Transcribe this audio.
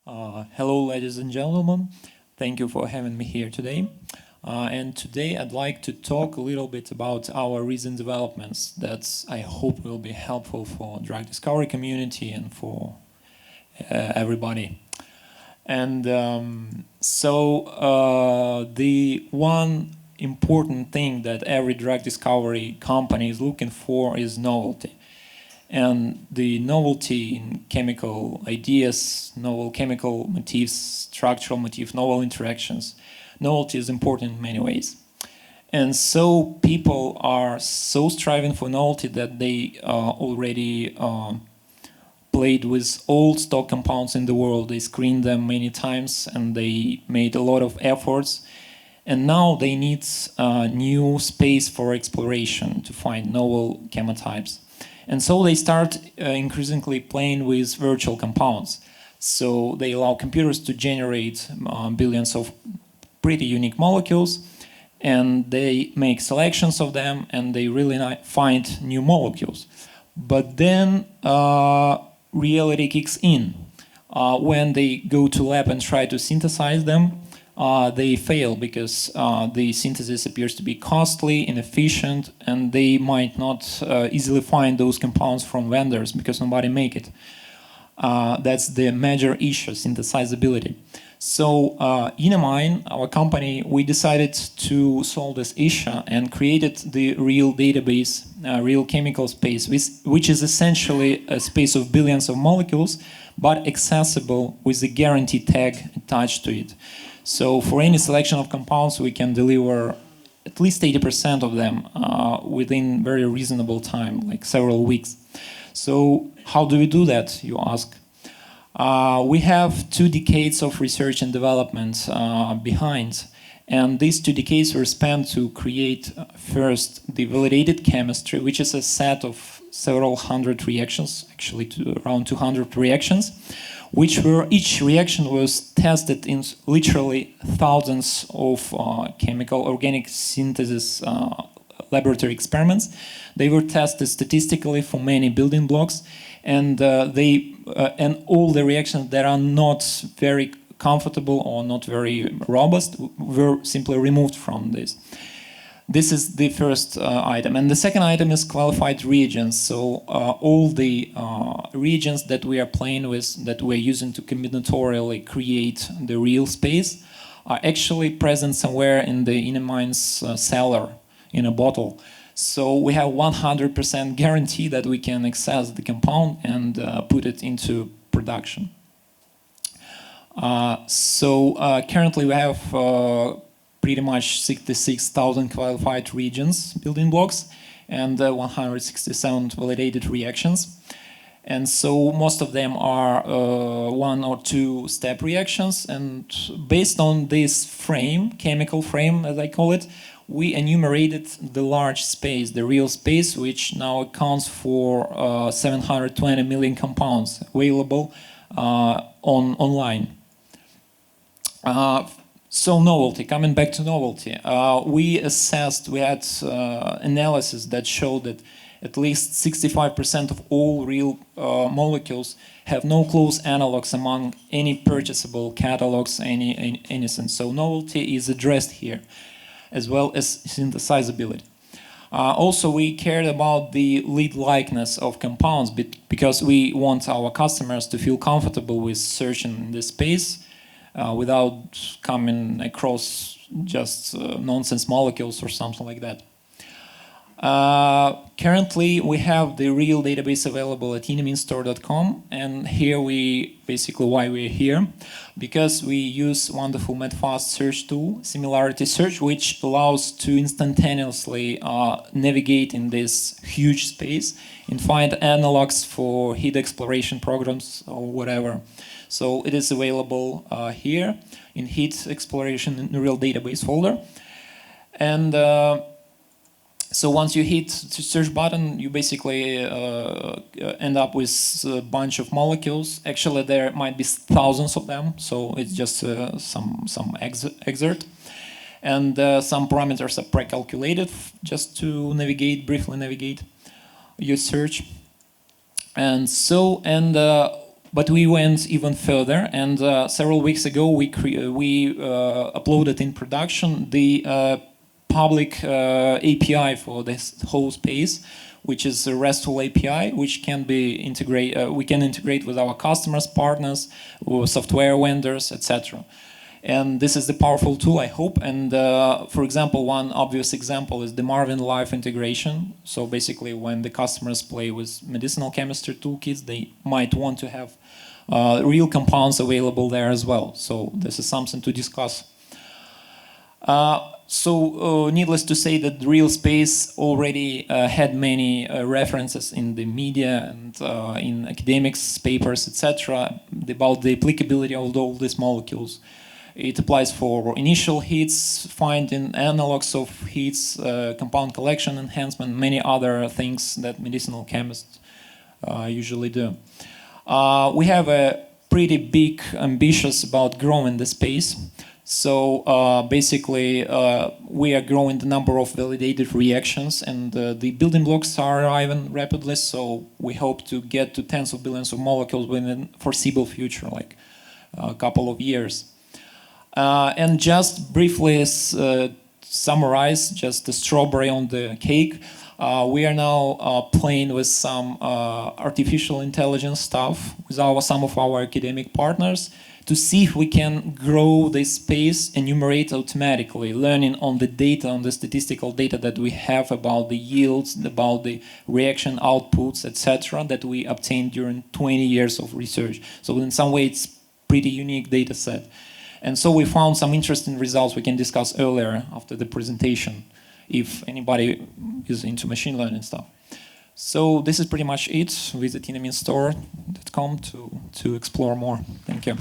Hello, ladies and gentlemen. Thank you for having me here today. And today I'd like to talk a little bit about our recent developments that I hope will be helpful for drug discovery community and for everybody. And the one important thing that every drug discovery company is looking for is novelty. And the novelty in chemical ideas, novel chemical motifs, structural motifs, novel interactions, novelty is important in many ways. And so people are so striving for novelty that they already played with old stock compounds in the world. They screened them many times and they made a lot of efforts. And now they need new space for exploration to find novel chemotypes. And so they start increasingly playing with virtual compounds. So they allow computers to generate billions of pretty unique molecules, and they make selections of them, and they really find new molecules. But then reality kicks in. When they go to lab and try to synthesize them, they fail because the synthesis appears to be costly, inefficient, and they might not easily find those compounds from vendors because nobody make it. That's the major issue, synthesizability. So Enamine, our company, we decided to solve this issue and created the real database, real chemical space, which is essentially a space of billions of molecules, but accessible with a guarantee tag attached to it. So for any selection of compounds, we can deliver at least 80% of them within very reasonable time, like several weeks. So how do we do that, you ask? We have 2 decades of research and development behind, and these 2 decades were spent to create first the validated chemistry, which is a set of several hundred reactions, actually around 200 reactions, each reaction was tested in literally thousands of chemical organic synthesis laboratory experiments. They were tested statistically for many building blocks, and all the reactions that are not very comfortable or not very robust were simply removed from this. This is the first item. And the second item is qualified reagents. So all the reagents that we are playing with, that we're using to combinatorially create the real space, are actually present somewhere in the Enamine's cellar, in a bottle. So we have 100% guarantee that we can access the compound and put it into production. Currently we have pretty much 66,000 qualified reagents, building blocks, and 167 validated reactions. And so most of them are 1 or 2 step reactions. And based on this frame, chemical frame as I call it, we enumerated the large space, the real space, which now accounts for 720 million compounds available online. So novelty, coming back to novelty, we had analysis that showed that at least 65% of all real molecules have no close analogs among any purchasable catalogs, anything. So novelty is addressed here, as well as synthesizability. Also, we cared about the lead likeness of compounds because we want our customers to feel comfortable with searching in this space without coming across just nonsense molecules or something like that. Currently, we have the real database available at enaminestore.com, and here why we're here, because we use wonderful medfast search tool, similarity search, which allows to instantaneously navigate in this huge space and find analogs for hit exploration programs or whatever. So it is available here in hit exploration in the real database folder. And so once you hit the search button, you basically end up with a bunch of molecules. Actually, there might be thousands of them, so it's just some excerpt. And some parameters are pre-calculated just to briefly navigate your search. And But we went even further, and several weeks ago we uploaded in production the public API for this whole space, which is a RESTful API, which can be we can integrate with our customers, partners, or software vendors, etc. And this is the powerful tool, I hope. And for example, one obvious example is the Marvin Life integration. So basically, when the customers play with medicinal chemistry toolkits, they might want to have real compounds available there as well. So this is something to discuss. Needless to say that the real space already had many references in the media and in academics papers, etc., about the applicability of all these molecules. It applies for initial hits, finding analogs of hits, compound collection enhancement, many other things that medicinal chemists usually do. We have a pretty big ambitious about growing the space. So basically, we are growing the number of validated reactions, and the building blocks are arriving rapidly. So we hope to get to tens of billions of molecules within foreseeable future, like a couple of years. And just briefly summarize, just the strawberry on the cake. We are now playing with some artificial intelligence stuff with some of our academic partners to see if we can grow this space, enumerate automatically, learning on the data, on the statistical data that we have about the yields, about the reaction outputs, etc., that we obtained during 20 years of research. So in some way, it's pretty unique data set. And so we found some interesting results we can discuss earlier after the presentation, if anybody is into machine learning stuff. So this is pretty much it. Visit enaminestore.com to explore more. Thank you.